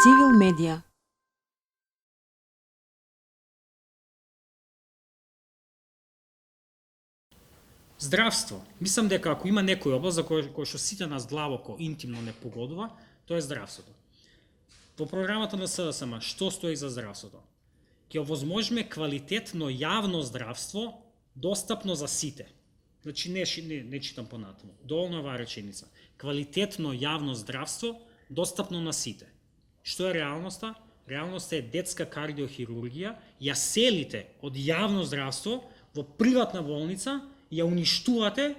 Civil Media. Здравство. Мислам дека ако има некој област за кој што сите нас длабоко, интимно не погодува, тоа е здравството. Во програмата на СДСМ што стои за здравството? Ќе овозможиме квалитетно јавно здравство достапно за сите. Значи не читам понатаму. Доволно е оваа реченица. Квалитетно јавно здравство достапно на сите. Што е реалноста? Реалноста е детска кардиохирургија, ја селите од јавно здравство во приватна болница, ја уништувате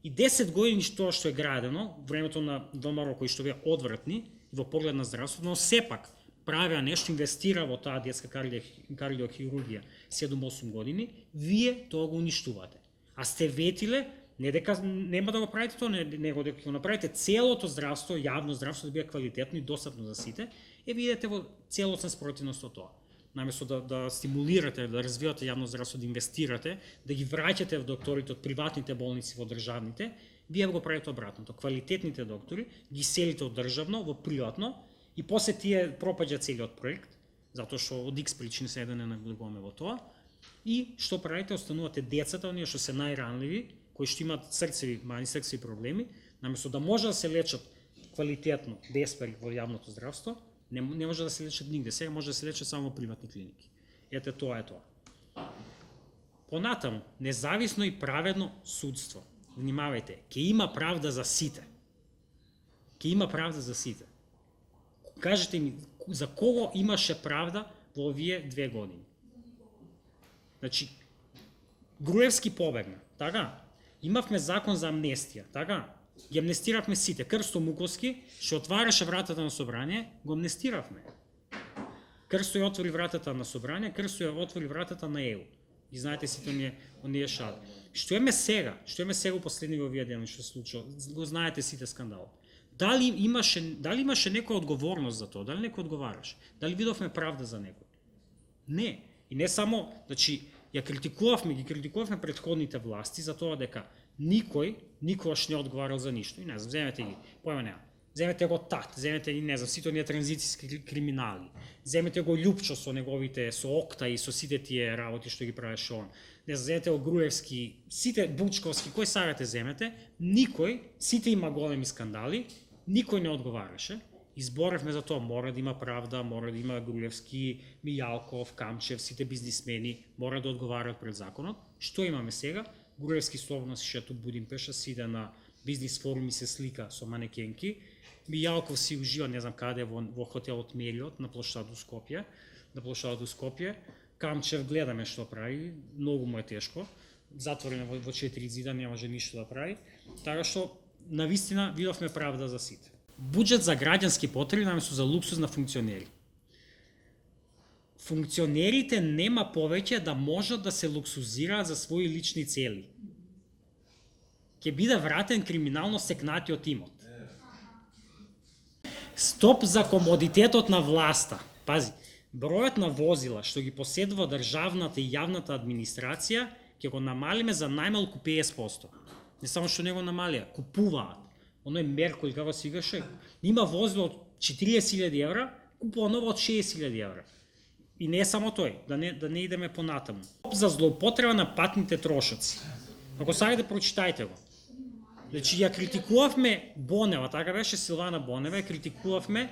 и 10 години тоа што е градено, времето на ВМРО кои што беа одвратни во поглед на здравството, но сепак правеа нешто, инвестира во таа детска кардиохирургија 7-8 години, вие тоа го уништувате. А сте ветиле, не дека нема да го правите тоа, него дека ќе го направите целото здравство, јавно здравство да биде квалитетно и достапно за сите, видите во целосна спротивност од тоа. Наместо да стимулирате, да развивате јавно здравство, да инвестирате, да ги враќате в докторите од приватните болници во државните, вие го правите обратното. Квалитетните доктори ги селите од државно во приватно и после тие пропаѓа целиот проект, затоа што од X причини се да не нагледуваме во тоа. И што правите? Останувате децата, оние што се најранливи, кои што имаат мани срцеви проблеми, наместо да може да се лечат квалитетно, без пари во јавното здравство, не може да се лечат нигде, сега може да се лечат само во приватни клиники. Ете тоа е тоа. Понатаму, независно и праведно судство. Внимавајте, ќе има правда за сите. Ќе има правда за сите. Кажете ми, за кого имаше правда во овие 2 години? Значи, Груевски побегна, така? Имавме закон за амнестија, така? Ги амнестиравме сите. Крсто Муковски, што отвараше вратата на собрание, го амнестиравме. Крсто ја отвори вратата на собрание, Крсто ја отвори вратата на ЕУ. И знаете сите оние шали. Што еме сега? Што еме сега последни во овие дена што се случило? Го знаете сите скандал. Дали имаше некоја одговорност за тоа? Дали некој одговараше? Дали видовме правда за некој? Не. И не само, значи, ги критикувавме претходните власти за тоа дека никој никогаш не одговарал за ништо. И не знам, земете ги, појма нема. Земете го ТАТ, земете ги, не знам, сите оние транзицијски криминали. Земете го Љупчо со неговите, со Окта и со сите тие работи што ги правеше он. Не знам, земете го Груевски, сите Бучковски, кој сагате земете, никој, сите има големи скандали, никој не одговараше. Изборевме за тоа, мора да има правда, мора да има Груевски, Мијалков, Камчев, сите бизнисмени, мора да одговарат пред законот. Што имаме сега? Груевски слободно си шета Будимпеша, сиде на бизнис форум и се слика со манекенки. Мијалков си ужива, не знам каде, во хотелот Мериот на площад до Скопје. Камчев гледаме што прави, многу му е тешко. Затворен во 4 зида, не може ништо да прави. Така што, навистина, видовме правда за сите. Буџет за граѓански потреби наместо за луксуз на функционери. Функционерите нема повеќе да можат да се луксузираат за своји лични цели. Ќе биде вратен криминално секнатиот имот. Стоп за комодитетот на власта. Пази, бројот на возила што ги поседува државната и јавната администрација ќе го намалиме за најмалку 50%. Не само што не го намалија, купуваат. Оној Меркул, како се викаше, има возило од 40.000 евра, купува ново од 60.000 евра. И не е само тој, да не идеме понатаму. За злоупотреба на патните трошоци. Ако сакате, прочитајте го. Значи, ја критикувавме Бонева, така беше Силвана Бонева, ја критикувавме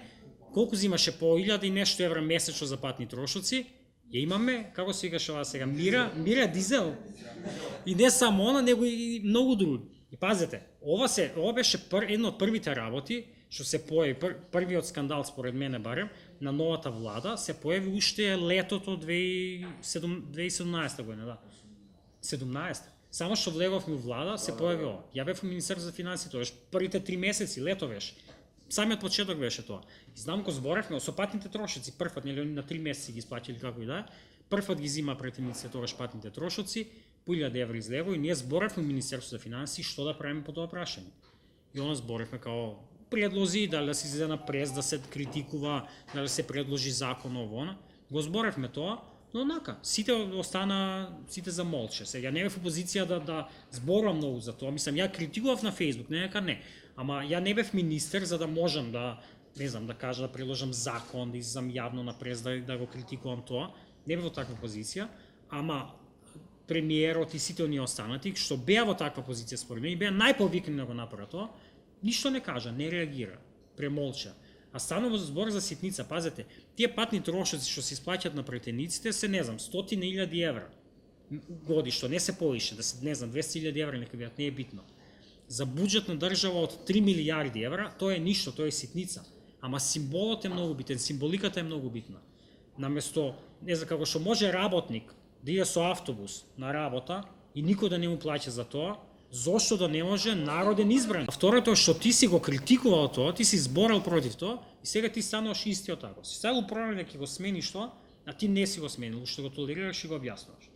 колку зимаше по 1000 и нешто евра месечно за патни трошоци, ја имаме, како се викаше ова сега, Мира Дизел. И не само она, него и многу други. И пазете, ова беше едно од првите работи што се појави, првиот скандал според мене барем, на новата влада, се појави уште летото 2017 година, да. 17. Само што влеговме во влада, се појави ова. Ја бев во Министерство за финансии, тоа беше првите 3 месеци, лето беше. Самиот почеток беше тоа. И знам го зборевме со патните трошоци, првпат, нели на 3 месеци ги исплатили како и да. Првпат ги зима претениците тогаш патните трошоци, по 1000 евра излево и ние зборевме во Министерство за финансии што да правиме по тоа прашање. И она зборевме као предлози, дали да се излезе на прес, да се критикува, дали да се предложи закон ово, го зборевме тоа, но онака, сите замолче. Сега не е в опозиција да зборувам многу за тоа, мислам, ја критикував на Facebook, не дека не, ама ја не бев министер за да можам да не знам, да кажа, да приложам закон, да излезам јавно на прес, да го критикувам тоа, не бев во таква позиција, ама премиерот и сите оние останати, што беа во таква позиција според мене, беа најповикни да го направат тоа, ништо не кажа, не реагира, премолча. А станува збор за ситница, пазете, тие патни трошоци што се исплаќаат на претениците се, не знам, 100.000 евра годишно, не се повише, да се, не знам, 200.000 евра нека бидат, не е битно. За буџет на држава од 3 милијарди евра, тоа е ништо, тоа е ситница. Ама символот е многу битен, символиката е многу битна. Наместо, не знам, како што може работник да иде со автобус на работа и никој да не му плаќа за тоа, зошто да не може народен избран? Второто е што ти си го критикувал тоа, ти си зборал против тоа и сега ти стануваш истиот тако. Си ставил проблем дека го смениш тоа, а ти не си го сменил, што го толерираш и го објаснуваш.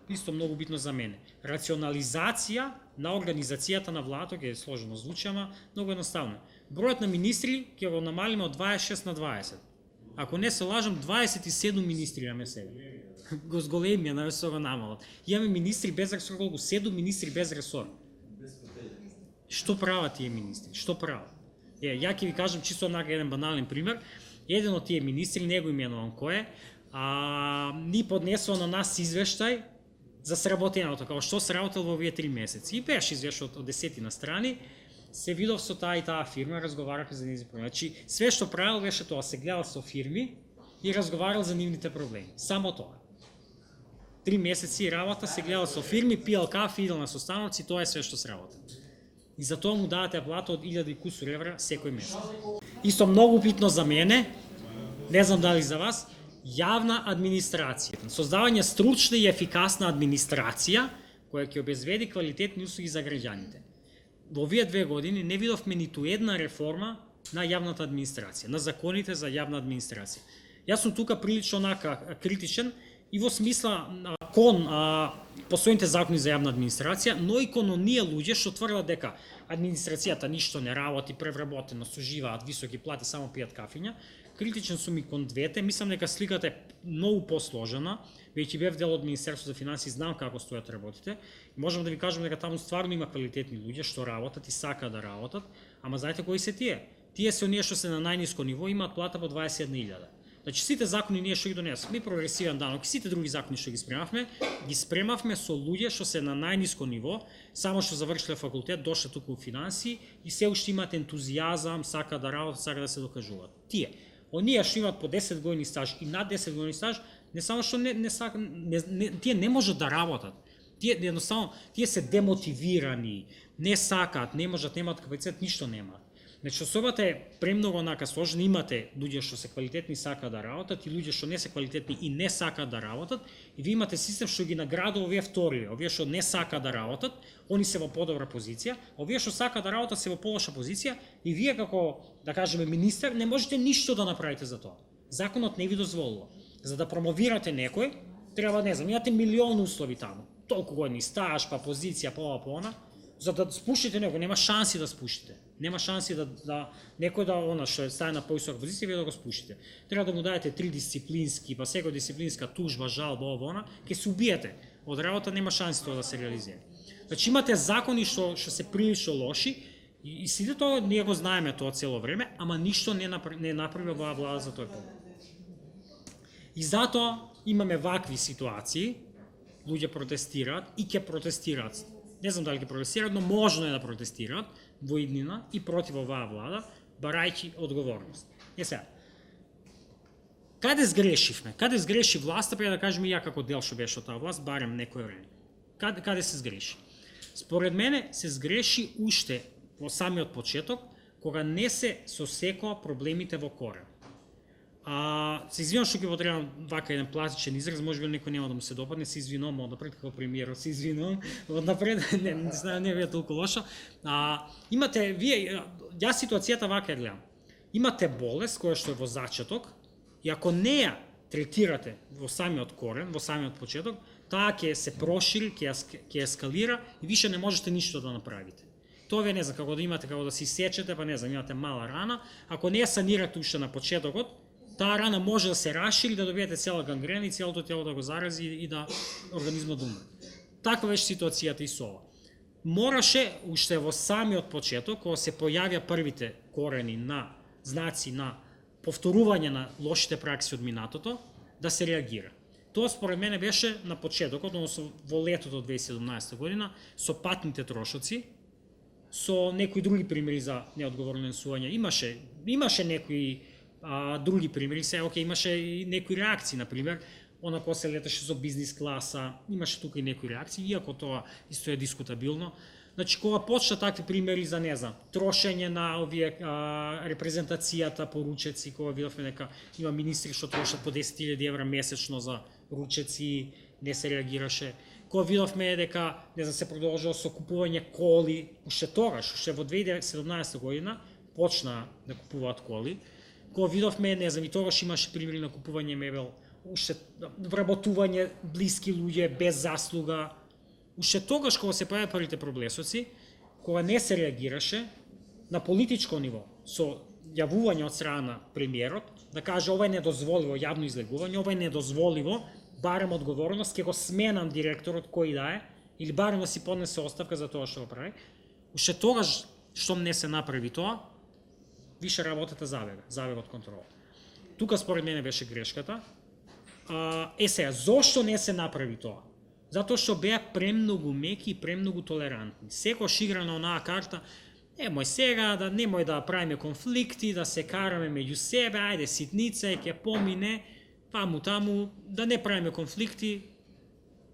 Исто многу битно за мене. Рационализација на организацијата на владата, ќе е сложено звучи, ама многу едноставно. Бројот на министри ќе го намалиме од 26 на 20. Ако не се лажам, 27 министри имаме сега. Го зголемија на се го намалат. Имаме министри без ресор, колку 7 министри без ресор. Што прават тие министри? Што прават? Ја ќе ви кажам чисто онака еден банален пример. Еден од тие министри, не го именувам кој е, ни поднесува на нас извештај за сработеното, како што сработил во овие 3 месеци. И беше извештај од 10 на страни, се видов со таа и таа фирма, разговарахме за нивните проблеми. Значи, све што правил беше тоа, се гледал со фирми и разговарал за нивните проблеми. Само тоа. 3 месеци работа, се гледал со фирми, пиел кафе, идел на состаноци, тоа е све што сработил. И за тоа му давате плата од 1000 и кусур евра секој месец. Исто многу битно за мене, не знам дали за вас, јавна администрација. Создавање стручна и ефикасна администрација која ќе обезбеди квалитетни услуги за граѓаните. Во овие 2 години не видовме ниту една реформа на јавната администрација, на законите за јавна администрација. Јас сум тука прилично онака критичен и во смисла кон постојните закони за јавна администрација, но и кон оние луѓе што тврдат дека администрацијата ништо не работи, превработено, суживаат високи плати, само пијат кафиња. Критичен сум и кон двете, мислам дека сликата е многу посложена, веќе бев дел од Министерството за финансии, знам како стојат работите. Можам да ви кажам дека таму стварно има квалитетни луѓе што работат и сакаат да работат, ама знаете кои се тие? Тие се оние што се на најниско ниво, имаат плата по 21.000. Значи сите закони ние што ги донесовме, прогресивен данок и сите други закони што ги спремавме со луѓе што се на најниско ниво, само што завршиле факултет, дошле туку во финансии и се уште имаат ентузијазам, сака да работат, сака да се докажуваат. Тие, оние што имаат по 10 години стаж и над 10 години стаж, не само што тие не можат да работат. Тие едноставно тие се демотивирани, не сакаат, не можат, немаат капацитет, ништо немаат. Значи, особата е премногу онака сложна, имате луѓе што се квалитетни и сакаат да работат и луѓе што не се квалитетни и не сакаат да работат, и ви имате систем што ги наградува овие втори, овие што не сакаат да работат, они се во подобра позиција, овие што сакаат да работат се во полоша позиција и вие како, да кажеме, министер, не можете ништо да направите за тоа. Законот не ви дозволува. За да промовирате некој, треба, не знам, имате милион услови таму. Толку години стаж, па позиција, па ова, па она. За да спуштите некој, нема шанси да спуштите. Нема шанси да некој да она што стане на поисок позиција, вие да го спуштите. Треба да му дадете 3 дисциплински, па секоја дисциплинска тужба, жалба, ова, она, ќе се убиете. Од работа нема шанси тоа да се реализира. Значи имате закони што се прилично лоши и сите тоа ние го знаеме тоа цело време, ама ништо не направи оваа влада за тој проблем. И затоа имаме вакви ситуации, луѓе протестираат и ќе протестираат. Не знам дали ќе протестираат, но можно е да протестираат во иднина и против оваа влада, барајќи одговорност. Сега, каде сгрешивме? Каде сгреши власта, пред да кажеме ја како дел што беше од таа власт, барем некој време. Каде се сгреши? Според мене се сгреши уште во самиот почеток, кога не се сосекоа проблемите во корен. Се извинувам што ќе потребам вака еден пластичен израз, можеби некој нема да му се допадне, се извинувам однапред како премиерот, се извинувам однапред, не е толку лошо. Имате вие, јас ситуацијата вака ја гледам. Имате болест која што е во зачаток и ако не ја третирате во самиот корен, во самиот почеток, таа ќе се прошири, ќе ескалира и више не можете ништо да направите. Тоа ве не знам како да имате, како да си сечете, па не знам, имате мала рана, ако не ја санирате уште на почетокот, таа рана може да се расшири, да добиете цела гангрена и целото тело да го зарази и да организмот да умре. Таква беше ситуацијата и со ова. Мораше уште во самиот почеток, кога се појавија првите корени на знаци на повторување на лошите пракси од минатото, да се реагира. Тоа според мене беше на почетокот, односно во летото 2017 година, со патните трошоци, со некои други примери за неодговорно несување. Имаше некои други примери, имаше и некои реакции, например, онако се леташе со бизнис класа, имаше тука и некои реакции, иако тоа исто е дискутабилно. Значи, кога почна такви примери за, не знам, трошење на овие репрезентацијата по ручеци, кога видовме дека има министри што трошат по 10.000 евра месечно за ручеци, не се реагираше. Кога видовме дека, не знам, се продолжува со купување коли, уште тогаш, уште во 2017 година, почна да купуваат коли. Кога видовме, не знам, и тогаш имаше примери на купување мебел, уште вработување блиски луѓе без заслуга. Уште тогаш кога се прави првите проблесоци, кога не се реагираше на политичко ниво со јавување од страна на премиерот, да каже ова е недозволиво јавно излегување, ова е недозволиво, барем одговорност, ќе го сменам директорот кој да е, или барем да си поднесе оставка за тоа што го прави. Уште тогаш што не се направи тоа, више работата забега од контрола. Тука според мене беше грешката. Сега, зошто не се направи тоа? Затоа што беа премногу меки и премногу толерантни. Секојаш игра на онаа карта, немој сега, немој да правиме конфликти, да се караме меѓу себе, ајде ситница, ќе помине, таму, да не правиме конфликти,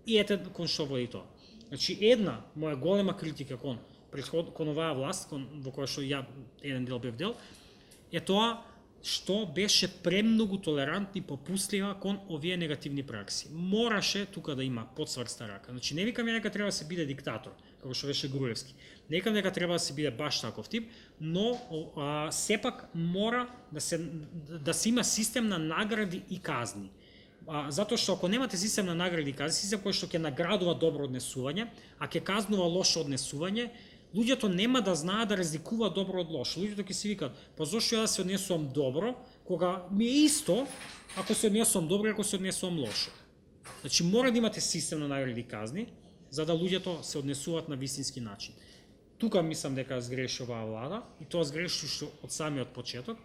и ете кон што води тоа. Значи, една моја голема критика кон оваа власт, во која што ја еден дел бев дел, е тоа што беше премногу толерантни и попустлива кон овие негативни пракси. Мораше тука да има подсврста рака. Значи, не викам дека треба да се биде диктатор, како што беше Груевски. Не викам дека треба да се биде баш таков тип, но сепак мора да се има систем на награди и казни. Затоа што ако немате систем на награди и казни, систем кој што ќе наградува добро однесување, а ќе казнува лошо однесување, луѓето нема да знаат да разликуваат добро од лошо. Луѓето ќе си викаат, па зошто ја да се однесувам добро, кога ми е исто ако се однесувам добро и ако се однесувам лошо. Значи, мора да имате систем на награди и казни, за да луѓето се однесуваат на вистински начин. Тука мислам дека сгреши оваа влада, и тоа сгреши што од самиот почеток.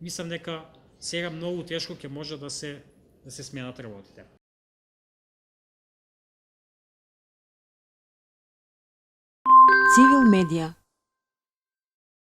Мислам дека сега многу тешко ќе може да се сменат работите. Civil Media